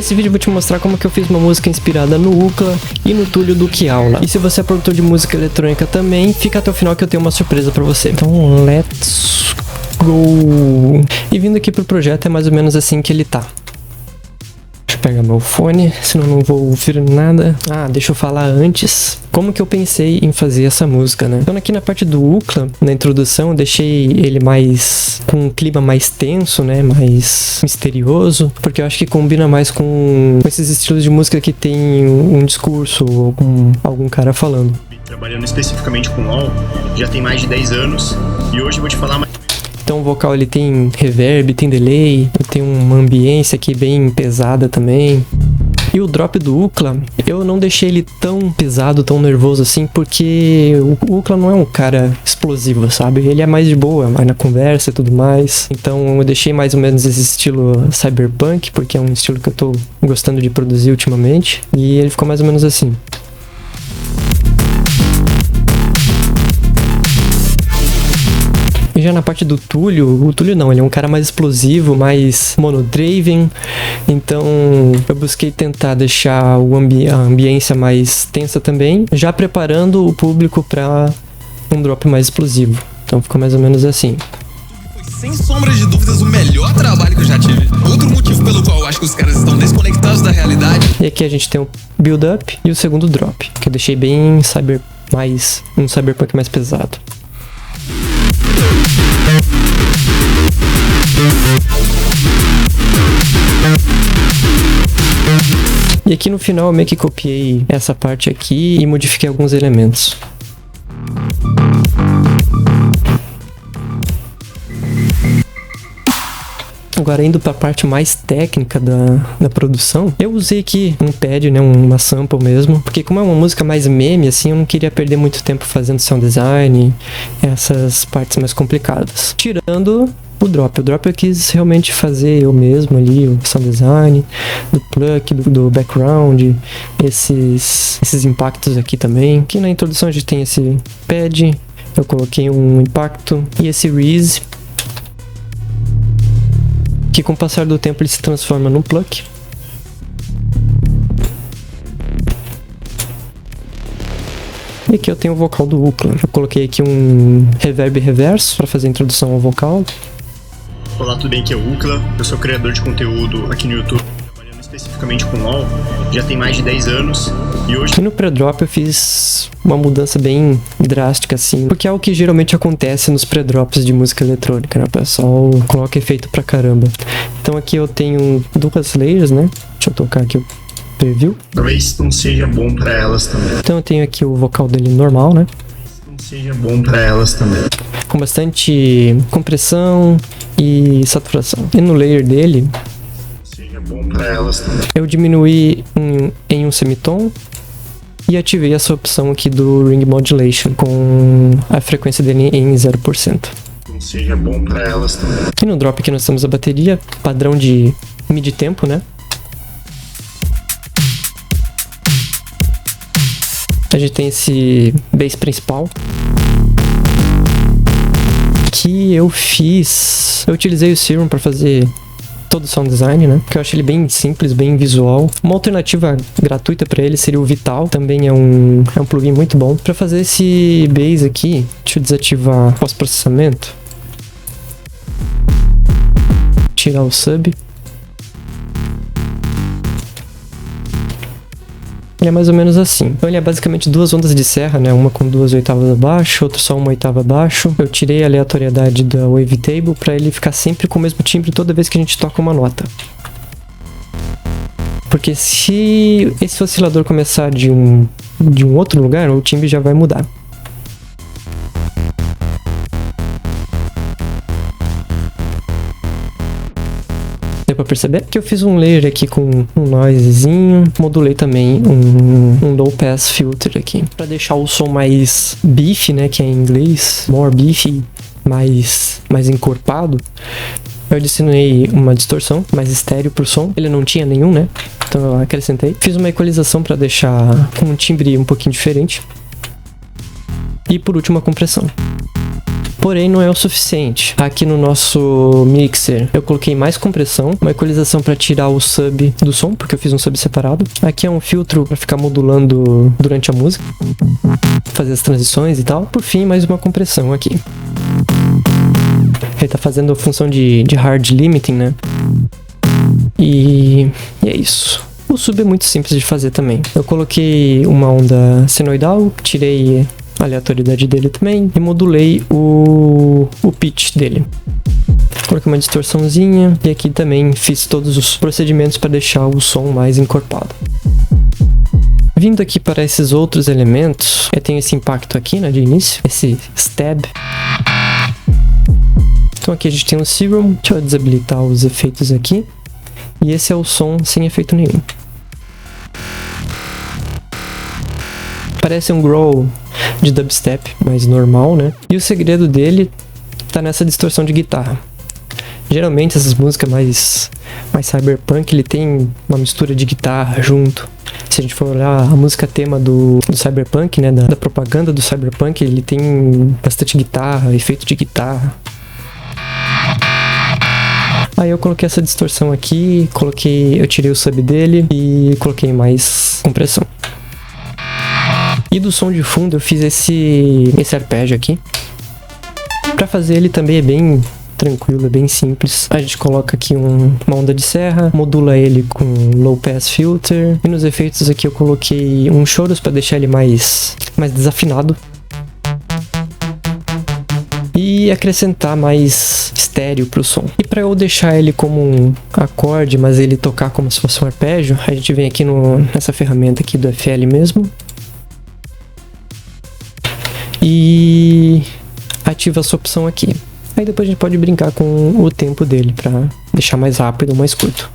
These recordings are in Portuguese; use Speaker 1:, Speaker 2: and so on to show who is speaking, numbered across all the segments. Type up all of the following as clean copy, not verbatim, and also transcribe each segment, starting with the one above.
Speaker 1: Nesse vídeo eu vou te mostrar como que eu fiz uma música inspirada no Ookla e no Túlio do Kiaula. E se você é produtor de música eletrônica também, fica até o final que eu tenho uma surpresa pra você. Então, let's go! E vindo aqui pro projeto é mais ou menos assim que ele tá. Deixa eu pegar meu fone, senão não vou ouvir nada. Ah, deixa eu falar antes como que eu pensei em fazer essa música, né? Então aqui na parte do Ookla, na introdução, eu deixei ele mais com um clima mais tenso, né? Mais misterioso, porque eu acho que combina mais com esses estilos de música que tem um discurso ou algum cara falando.
Speaker 2: Trabalhando especificamente com LoL, já tem mais de 10 anos, e hoje eu vou te falar mais.
Speaker 1: Então o vocal ele tem reverb, tem delay, tem uma ambiência aqui bem pesada também. E o drop do Ookla, eu não deixei ele tão pesado, tão nervoso assim, porque o Ookla não é um cara explosivo, sabe? Ele é mais de boa, mais na conversa e tudo mais. Então eu deixei mais ou menos esse estilo cyberpunk, porque é um estilo que eu tô gostando de produzir ultimamente. E ele ficou mais ou menos assim. E já na parte do Túlio, o Túlio não, ele é um cara mais explosivo, mais monodraven, então eu busquei tentar deixar a ambiência mais tensa também, já preparando o público para um drop mais explosivo. Então ficou mais ou menos assim.
Speaker 3: Sem sombra de dúvidas, o melhor trabalho que eu já tive. Outro motivo pelo qual eu acho que os caras estão desconectados da realidade.
Speaker 1: E aqui a gente tem o build-up e o segundo drop, que eu deixei bem um cyberpunk mais pesado. E aqui no final eu meio que copiei essa parte aqui e modifiquei alguns elementos. Agora indo para a parte mais técnica da produção, eu usei aqui um pad, né, uma sample mesmo, porque como é uma música mais meme, assim, eu não queria perder muito tempo fazendo sound design, essas partes mais complicadas. Tirando o drop eu quis realmente fazer eu mesmo ali, o sound design, do pluck, do background, esses impactos aqui também. Aqui na introdução a gente tem esse pad, eu coloquei um impacto e esse Reese, que com o passar do tempo ele se transforma num pluck. E aqui eu tenho o vocal do Ookla. Eu coloquei aqui um reverb reverso para fazer a introdução ao vocal.
Speaker 2: Olá, tudo bem? Aqui é o Ookla, eu sou criador de conteúdo aqui no YouTube, trabalhando especificamente com LoL, já tem mais de 10 anos, e hoje...
Speaker 1: E no pré-drop eu fiz uma mudança bem drástica assim, porque é o que geralmente acontece nos pré-drops de música eletrônica, né? O pessoal coloca efeito pra caramba. Então aqui eu tenho duas layers, né? Deixa eu tocar aqui o preview.
Speaker 2: Talvez não seja bom pra elas também.
Speaker 1: Então eu tenho aqui o vocal dele normal, né?
Speaker 2: Não seja bom pra elas também.
Speaker 1: Com bastante compressão e saturação. E no layer dele,
Speaker 2: seja bom pra elas também,
Speaker 1: eu diminuí em um semitom e ativei essa opção aqui do Ring Modulation com a frequência dele em 0%.
Speaker 2: não seja bom pra elas também.
Speaker 1: E no drop aqui nós temos a bateria, padrão de mid tempo, né? A gente tem esse bass principal que eu utilizei o Serum para fazer todo o sound design, né? Que eu acho ele bem simples, bem visual. Uma alternativa gratuita para ele seria o Vital, também é um plugin muito bom. Para fazer esse bass aqui, deixa eu desativar pós-processamento. Tirar o sub. Ele é mais ou menos assim. Então ele é basicamente duas ondas de serra, né? Uma com 2 oitavas abaixo, outra só 1 oitava abaixo. Eu tirei a aleatoriedade da wavetable para ele ficar sempre com o mesmo timbre toda vez que a gente toca uma nota. Porque se esse oscilador começar de um outro lugar, o timbre já vai mudar. Deu pra perceber? Que eu fiz um layer aqui com um noisezinho, modulei também um low pass filter aqui, pra deixar o som mais beefy, né, que é em inglês, more beefy, mais encorpado. Eu adicionei uma distorção mais estéreo pro som, ele não tinha nenhum, né, então eu acrescentei. Fiz uma equalização pra deixar com um timbre um pouquinho diferente. E por último a compressão. Porém, não é o suficiente. Aqui no nosso mixer, eu coloquei mais compressão, uma equalização para tirar o sub do som, porque eu fiz um sub separado. Aqui é um filtro para ficar modulando durante a música, fazer as transições e tal. Por fim, mais uma compressão aqui. Ele tá fazendo a função de hard limiting, né? E é isso. O sub é muito simples de fazer também. Eu coloquei uma onda senoidal, tirei a aleatoriedade dele também e modulei o pitch dele. Coloquei uma distorçãozinha e aqui também fiz todos os procedimentos para deixar o som mais encorpado. Vindo aqui para esses outros elementos, eu tenho esse impacto aqui, né, de início, esse stab. Então aqui a gente tem um serum, deixa eu desabilitar os efeitos aqui. E esse é o som sem efeito nenhum. Parece um growl de dubstep, mais normal, né? E o segredo dele tá nessa distorção de guitarra. Geralmente essas músicas mais cyberpunk, ele tem uma mistura de guitarra junto. Se a gente for olhar a música tema do cyberpunk, né, da propaganda do cyberpunk, ele tem bastante guitarra, efeito de guitarra. Aí eu coloquei essa distorção aqui, eu tirei o sub dele e coloquei mais compressão. E do som de fundo eu fiz esse arpégio aqui. Pra fazer ele também é bem tranquilo, é bem simples. A gente coloca aqui uma onda de serra, modula ele com low pass filter. E nos efeitos aqui eu coloquei um chorus para deixar ele mais desafinado. E acrescentar mais estéreo pro som. E para eu deixar ele como um acorde, mas ele tocar como se fosse um arpégio, a gente vem aqui nessa ferramenta aqui do FL mesmo. E ativa essa opção aqui. Aí depois a gente pode brincar com o tempo dele para deixar mais rápido ou mais curto.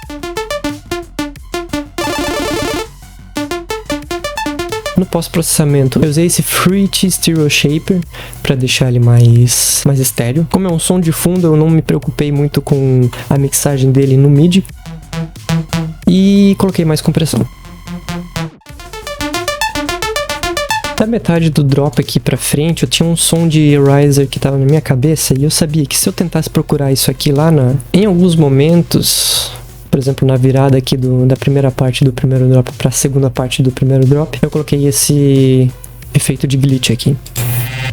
Speaker 1: No pós-processamento, eu usei esse Fruity Stereo Shaper para deixar ele mais estéreo. Como é um som de fundo, eu não me preocupei muito com a mixagem dele no MIDI. E coloquei mais compressão. Da metade do drop aqui pra frente, eu tinha um som de riser que tava na minha cabeça e eu sabia que se eu tentasse procurar isso aqui lá em alguns momentos, por exemplo, na virada aqui da primeira parte do primeiro drop pra segunda parte do primeiro drop, eu coloquei esse efeito de glitch aqui.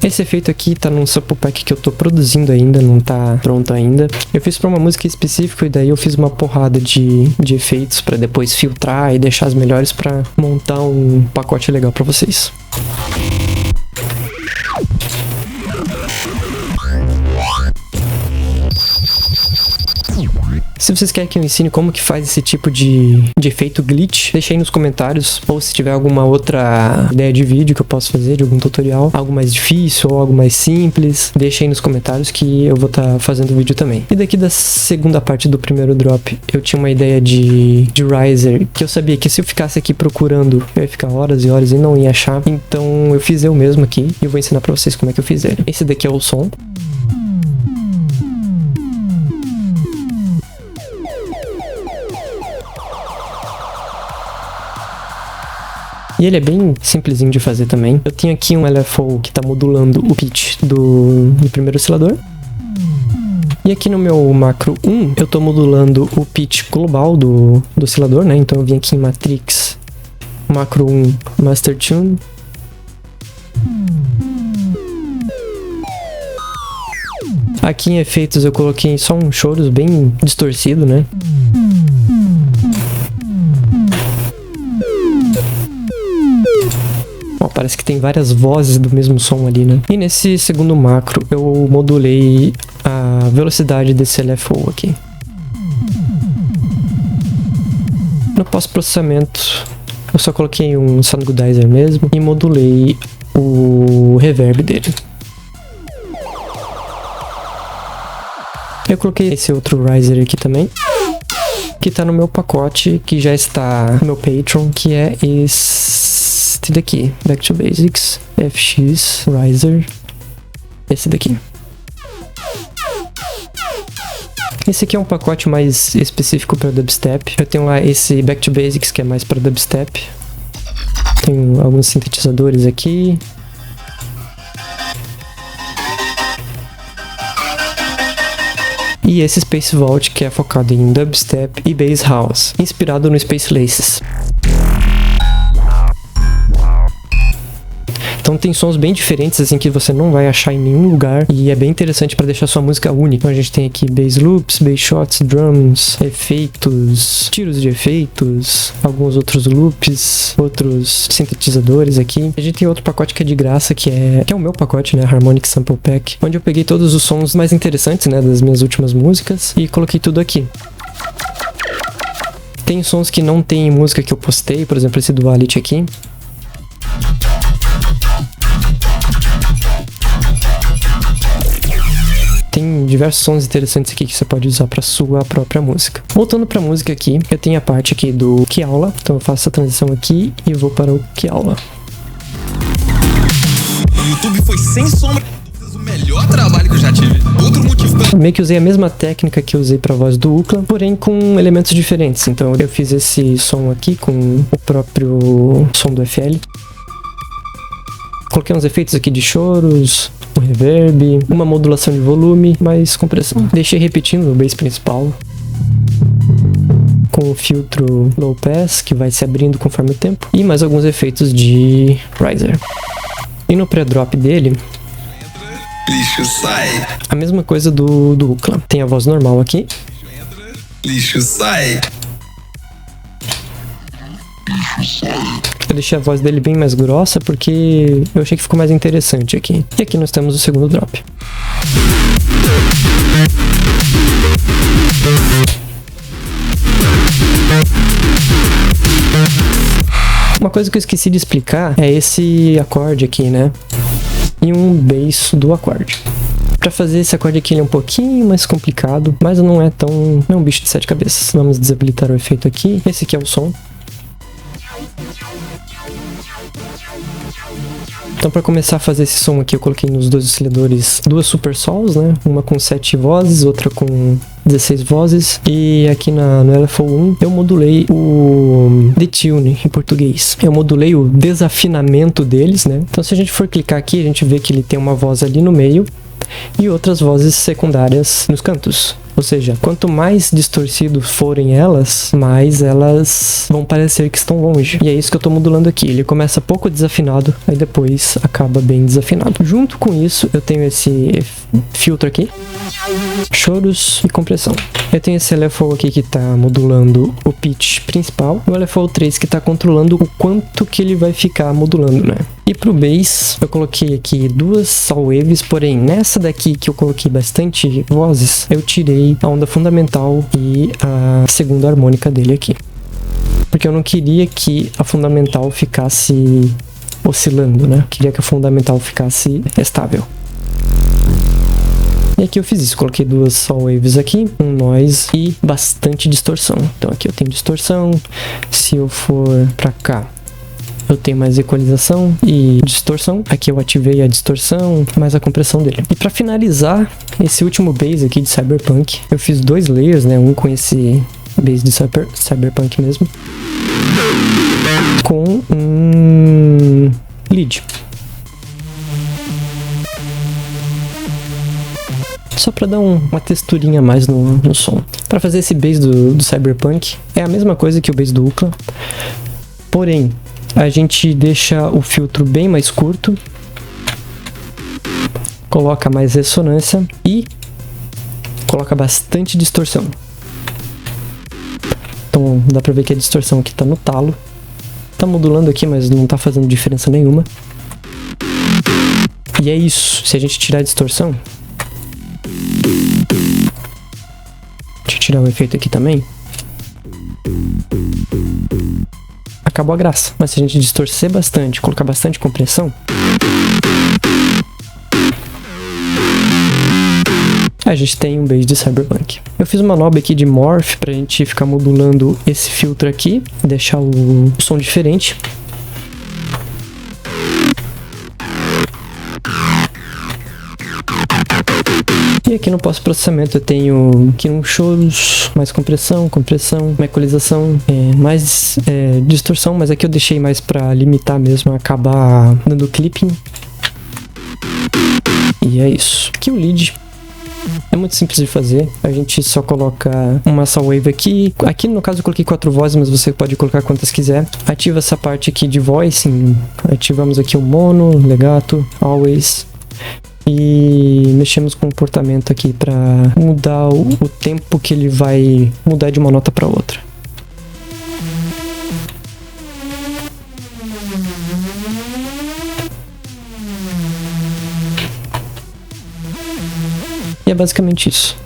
Speaker 1: Esse efeito aqui tá num sample pack que eu tô produzindo ainda, não tá pronto ainda. Eu fiz pra uma música específica e daí eu fiz uma porrada de efeitos pra depois filtrar e deixar as melhores pra montar um pacote legal pra vocês. Se vocês querem que eu ensine como que faz esse tipo de efeito glitch, deixa aí nos comentários, ou se tiver alguma outra ideia de vídeo que eu posso fazer, de algum tutorial, algo mais difícil ou algo mais simples, deixa aí nos comentários que eu vou estar fazendo vídeo também. E daqui da segunda parte do primeiro drop, eu tinha uma ideia de riser, que eu sabia que se eu ficasse aqui procurando, eu ia ficar horas e horas e não ia achar, então eu fiz eu mesmo aqui, e eu vou ensinar pra vocês como é que eu fiz ele. Esse daqui é o som. E ele é bem simplesinho de fazer também. Eu tenho aqui um LFO que está modulando o pitch do primeiro oscilador. E aqui no meu macro 1, eu estou modulando o pitch global do oscilador, né? Então eu vim aqui em Matrix, macro 1, Master Tune. Aqui em efeitos eu coloquei só um chorus bem distorcido, né? Parece que tem várias vozes do mesmo som ali, né? E nesse segundo macro eu modulei a velocidade desse LFO aqui. No pós-processamento eu só coloquei um Sound Goodizer mesmo e modulei o reverb dele. Eu coloquei esse outro riser aqui também, que tá no meu pacote, que já está no meu Patreon, que é esse daqui, Back to Basics, FX, Riser, esse daqui. Esse aqui é um pacote mais específico para dubstep. Eu tenho lá esse Back to Basics, que é mais para dubstep. Tenho alguns sintetizadores aqui. E esse Space Vault que é focado em dubstep e bass house, inspirado no Space Laces. Então tem sons bem diferentes assim que você não vai achar em nenhum lugar e é bem interessante para deixar sua música única. Então a gente tem aqui bass loops, bass shots, drums, efeitos, tiros de efeitos, alguns outros loops, outros sintetizadores aqui. A gente tem outro pacote que é de graça que é o meu pacote, né, Harmonic Sample Pack, onde eu peguei todos os sons mais interessantes, né, das minhas últimas músicas e coloquei tudo aqui. Tem sons que não tem música que eu postei, por exemplo esse Duality aqui. Tem diversos sons interessantes aqui que você pode usar para sua própria música. Voltando para a música aqui, eu tenho a parte aqui do Keaula, então eu faço a transição aqui e vou para o Keaula.
Speaker 3: O YouTube foi sem sombra de dúvidas o melhor trabalho que eu já tive. Outro motivo pelo...
Speaker 1: Meio que usei a mesma técnica que eu usei para a voz do Ukla, porém com elementos diferentes. Então eu fiz esse som aqui com o próprio som do FL. Coloquei uns efeitos aqui de choros, um reverb, uma modulação de volume, mais compressão. Deixei repetindo o bass principal, com o filtro low pass, que vai se abrindo conforme o tempo, e mais alguns efeitos de riser. E no pré-drop dele,
Speaker 3: Lixo sai,
Speaker 1: a mesma coisa do Ukla. Tem a voz normal aqui.
Speaker 3: lixo sai.
Speaker 1: Eu deixei a voz dele bem mais grossa porque eu achei que ficou mais interessante aqui. E aqui nós temos o segundo drop. Uma coisa que eu esqueci de explicar é esse acorde aqui, né? E um bass do acorde. Para fazer esse acorde aqui ele é um pouquinho mais complicado, mas não é um bicho de 7 cabeças. Vamos desabilitar o efeito aqui. Esse aqui é o som. Então para começar a fazer esse som aqui eu coloquei nos dois osciladores duas super sols, né? Uma com 7 vozes, outra com 16 vozes. E aqui no LFO1 eu modulei o detune em português. Eu modulei o desafinamento deles, né? Então se a gente for clicar aqui a gente vê que ele tem uma voz ali no meio e outras vozes secundárias nos cantos. Ou seja, quanto mais distorcidos forem elas, mais elas vão parecer que estão longe. E é isso que eu estou modulando aqui. Ele começa pouco desafinado, aí depois acaba bem desafinado. Junto com isso, eu tenho esse filtro aqui, choros e compressão. Eu tenho esse LFO aqui que está modulando o pitch principal, e o LFO 3 que está controlando o quanto que ele vai ficar modulando, né? E pro bass, eu coloquei aqui duas saw waves, porém nessa daqui que eu coloquei bastante vozes, eu tirei a onda fundamental e a segunda harmônica dele aqui. Porque eu não queria que a fundamental ficasse oscilando, né? Eu queria que a fundamental ficasse estável. E aqui eu fiz isso, coloquei duas saw waves aqui, um noise e bastante distorção. Então aqui eu tenho distorção, se eu for pra cá, eu tenho mais equalização e distorção. Aqui eu ativei a distorção, mais a compressão dele. E para finalizar esse último bass aqui de Cyberpunk, eu fiz dois layers, né? Um com esse bass de Cyberpunk mesmo, com um lead. Só para dar uma texturinha a mais no som. Para fazer esse bass do Cyberpunk, é a mesma coisa que o bass do Ukla, porém a gente deixa o filtro bem mais curto, coloca mais ressonância e coloca bastante distorção. Então dá pra ver que a distorção aqui tá no talo, tá modulando aqui, mas não tá fazendo diferença nenhuma. E é isso, se a gente tirar a distorção, deixa eu tirar o efeito aqui também, acabou a graça. Mas se a gente distorcer bastante, colocar bastante compressão, a gente tem um bass de Cyberpunk. Eu fiz uma knob aqui de Morph pra gente ficar modulando esse filtro aqui, deixar o som diferente. E aqui no pós-processamento eu tenho aqui um choros, mais compressão, uma equalização, mais distorção, mas aqui eu deixei mais pra limitar mesmo, acabar dando clipping. E é isso. Aqui o lead, É muito simples de fazer. A gente só coloca uma Soundwave aqui. Aqui no caso eu coloquei 4 vozes, mas você pode colocar quantas quiser. Ativa essa parte aqui de voicing. Ativamos aqui o mono, legato, always. E mexemos com o comportamento aqui para mudar o tempo que ele vai mudar de uma nota para outra. E é basicamente isso.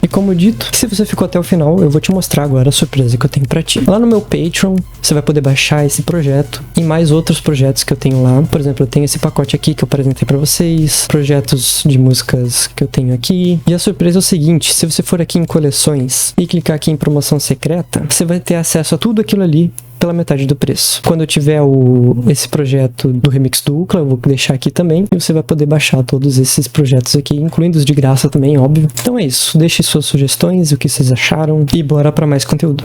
Speaker 1: E como dito, se você ficou até o final, eu vou te mostrar agora a surpresa que eu tenho pra ti. Lá no meu Patreon, você vai poder baixar esse projeto e mais outros projetos que eu tenho lá. Por exemplo, eu tenho esse pacote aqui que eu apresentei pra vocês, projetos de músicas que eu tenho aqui. E a surpresa é o seguinte, se você for aqui em coleções e clicar aqui em promoção secreta, você vai ter acesso a tudo aquilo ali pela metade do preço. Quando eu tiver esse projeto do remix do Ucla, eu vou deixar aqui também, e você vai poder baixar todos esses projetos aqui, incluindo os de graça também, óbvio. Então é isso, deixe suas sugestões, o que vocês acharam, e bora pra mais conteúdo.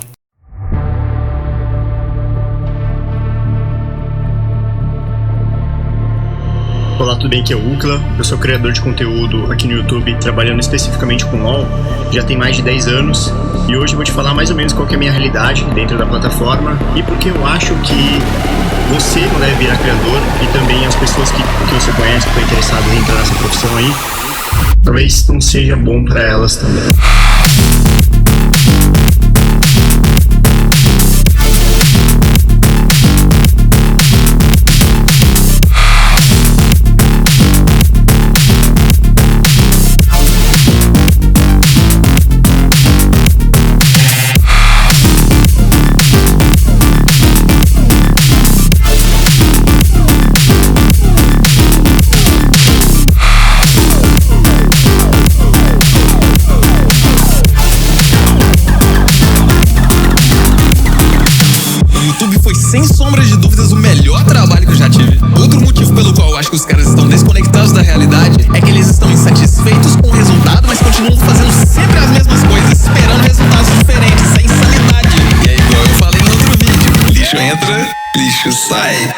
Speaker 2: Olá, tudo bem? Aqui é o Ucla, eu sou criador de conteúdo aqui no YouTube, trabalhando especificamente com LoL, já tem mais de 10 anos, e hoje eu vou te falar mais ou menos qual que é a minha realidade dentro da plataforma e porque eu acho que você não deve virar criador e também as pessoas que você conhece, que estão interessadas em entrar nessa profissão aí, talvez não seja bom para elas também.
Speaker 3: Sem sombra de dúvidas, o melhor trabalho que eu já tive. Outro motivo pelo qual eu acho que os caras estão desconectados da realidade é que eles estão insatisfeitos com o resultado, mas continuam fazendo sempre as mesmas coisas, esperando resultados diferentes. Isso é insanidade. E é igual eu falei no outro vídeo: lixo entra, lixo sai.